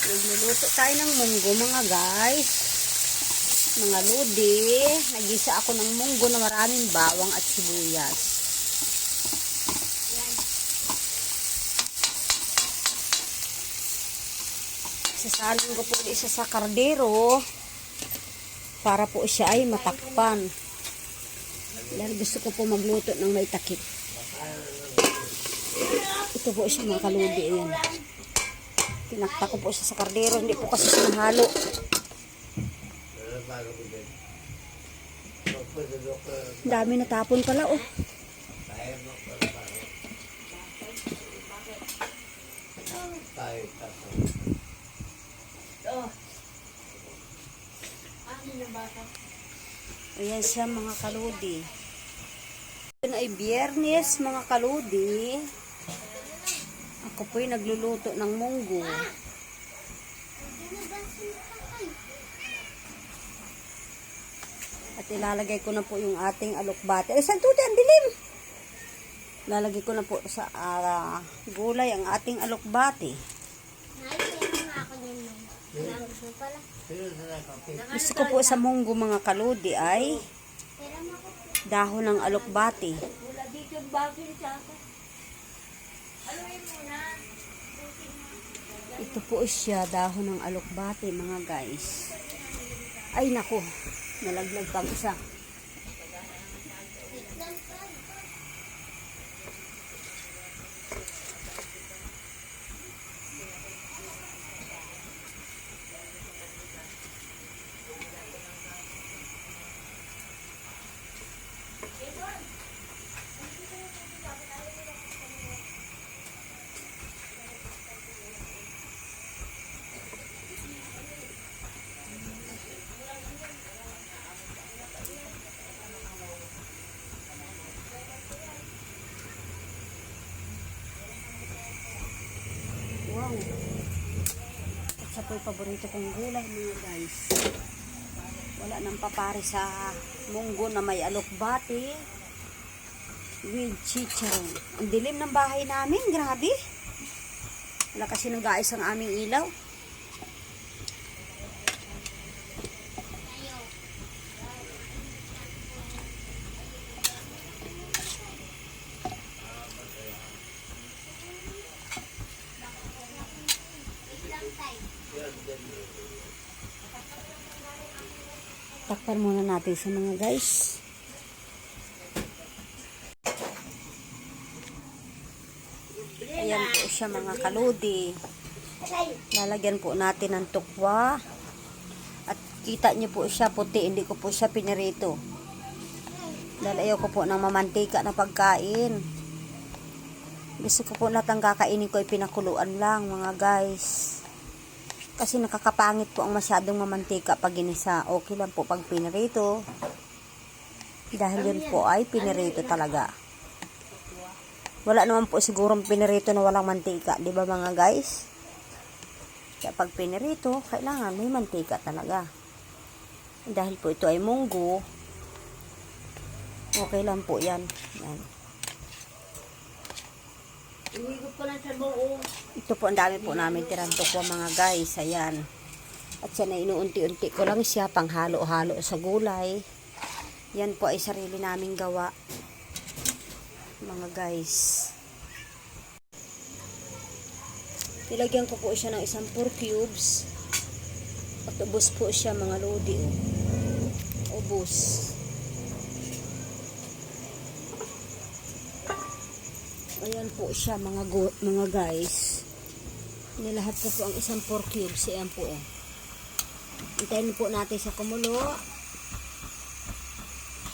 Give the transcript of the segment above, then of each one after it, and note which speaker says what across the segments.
Speaker 1: Nagluluto tayo ng munggo mga guys. Mga lodi. Nagisa ako ng munggo na maraming bawang at sibuyas. Sasalin ko po isa sa kardero para po siya ay matakpan. Dahil gusto ko po magluto ng may takip. Ito po siya mga kaludi. Ayan. Tinakta ko po siya sa kardero. Hindi po kasi siya nahalo. Dami natapon pala oh. Ayan siya mga kaludi. Ito ay biyernes mga kaludi. Ako po'y nagluluto ng munggo. At ilalagay ko na po yung ating alokbate. Ay, saan tuti? Ang dilim! Lalagay ko na po sa gulay ang ating alokbate. Gusto ko po sa munggo mga kaludi ay dahon ng alokbate. Ito po siya, dahon ng alokbate mga guys. Ay naku, nalaglag pang isa. Wow. At sa po'y paborito kong gulay mga guys. Wala nang papari sa munggo na may alokbate with chicharon. Ang dilim ng bahay namin. Grabe. Wala kasi nag-aayos ang aming ilaw. Takpan muna natin sa mga guys. Ayan po siya mga kaludi. Lalagyan po natin ng tukwa. At kita nyo po siya puti. Hindi ko po siya pinirito. Dahil ayaw ko po ng mamantika na pagkain. Gusto ko po lahat ang kakainin ko ay pinakuluan lang mga guys. Kasi nakakapangit po ang masyadong mamantika pag ginisa. Okay lang po pag pinirito. Dahil yun po ay pinirito talaga. Wala naman po sigurong pinirito na walang mantika. Diba mga guys? Kaya pag pinirito, kailangan may mantika talaga. Dahil po ito ay munggo. Okay lang po yan. Yan. Ito po ang dami po namin tirang tukwa mga guys. Ayan. At yan ay inuunti-unti ko lang siya pang halo-halo sa gulay. Yan po ay sarili naming gawa mga guys. Nilagyan ko po siya ng isang 4 cubes. At ubos po siya mga lodi. Ubos. Ayan po siya mga guys. Nilahat ko po ang isang 4 cubes. Ayan po eh. Hintayin po natin sa kumulo.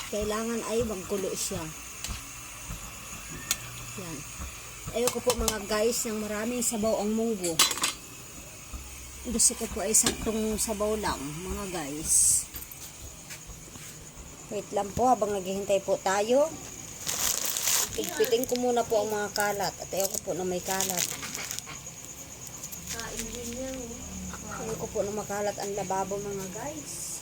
Speaker 1: Kailangan ay magkulo siya. Yan. Ayoko po mga guys ng maraming sabaw ang munggo. Gusto ko po ay saktong sabaw lang mga guys. Wait lang po habang naghihintay po tayo. Pigpitin ko muna po ang mga kalat. At ayoko po na may kalat. po na makalat ang lababo mga guys.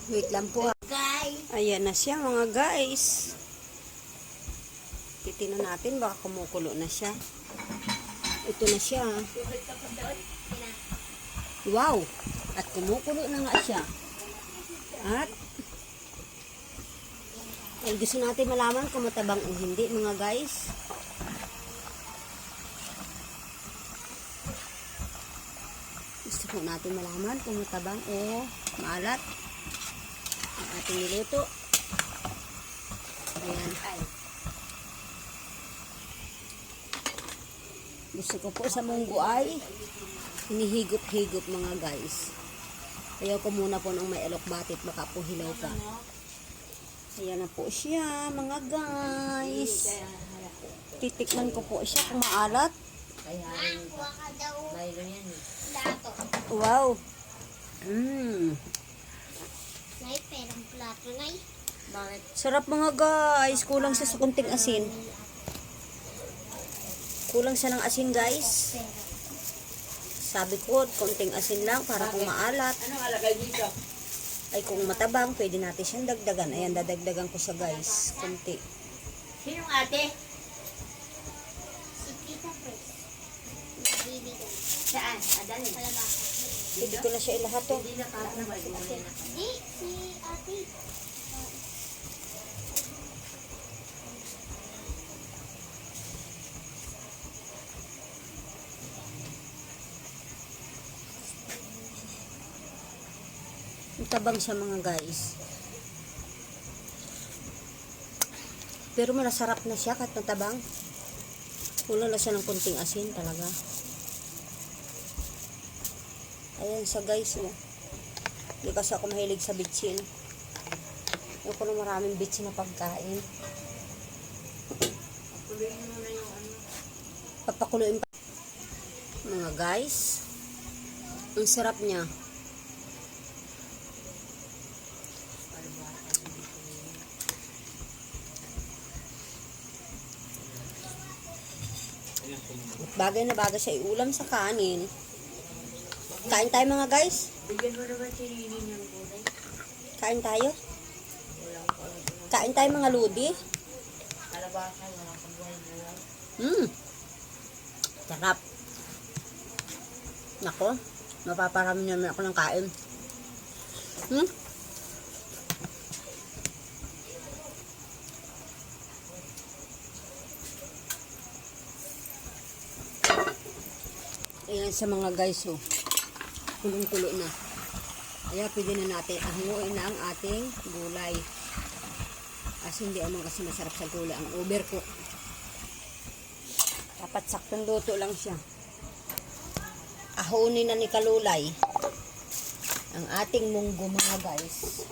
Speaker 1: Wait lang po. Ayan na siya mga guys. Titingnan natin baka kumukulo na siya. Ito na siya. Wow! At kumukulo na nga siya. At gusto natin malaman kung matabang o hindi mga guys. Gusto po natin malaman kung matabang o maalat ang ating niluto. Ayan. Gusto ko po sa munggo ay hinihigop-higop mga guys. Ayaw ko muna po ng may alokbatit, baka po hilaw pa. Ayan na po siya mga guys. Titikman ko po siya kung maalat. Wow. Sarap mga guys. Kulang siya sa kunting asin. Kulang siya ng asin guys. Sabi ko, konting asin lang para kung maalat. Ay kung matabang, pwede natin siyang dagdagan. Ayan, dadagdagan ko siya guys. Kunti.
Speaker 2: Sinong ate?
Speaker 3: Si Tita Pres. Bibigyan.
Speaker 2: Saan? Adalin.
Speaker 1: Pwede ko na siya ilahat to.
Speaker 2: Hindi na kahit na mag-uwi na.
Speaker 3: Di, si ate.
Speaker 1: Matabang siya mga guys. Pero masarap na siya kahit matabang. Kulang na siya ng kunting asin talaga. Ayan siya guys. Oh. Hindi kasi ako mahilig sa bitsin. Ayoko na maraming bitsin na pagkain.
Speaker 2: Patuloyin mo na yung ano.
Speaker 1: Papakuluin pa. Mga guys. Ang sarap niya. Bagay na bagay siya iulam sa kanin. Kain tayo mga guys.
Speaker 2: Bigyan mo naman si Nini ng gulay.
Speaker 1: Kain tayo.
Speaker 2: Walang pala.
Speaker 1: Kain tayo mga ludi.
Speaker 2: Kalabasan, walang pagbuhay-buhay.
Speaker 1: Sarap. Nako. Mapaparami naman ako ng kain. Ayan sa mga guys, oh. Kulong-kulo na. Kaya pwede na natin ahanguin na ang ating gulay. Kasi hindi naman kasi masarap sa gulay ang overcook. Dapat saktong luto lang siya. Ahunin na ni Kalulay ang ating munggo mga guys.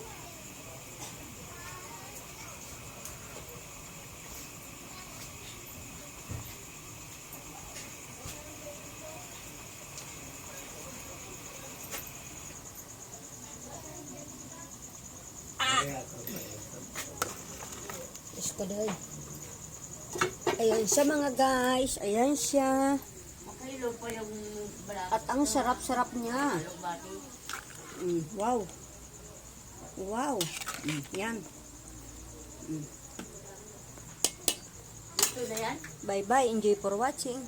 Speaker 1: Iskodoy. Ayan siya mga guys. Ayan siya.
Speaker 2: Makahilo pa yung balak.
Speaker 1: At ang sarap-sarap niya.
Speaker 2: Bati.
Speaker 1: Wow. Wow. Yan.
Speaker 2: Ito na yan?
Speaker 1: Bye-bye. Enjoy for watching.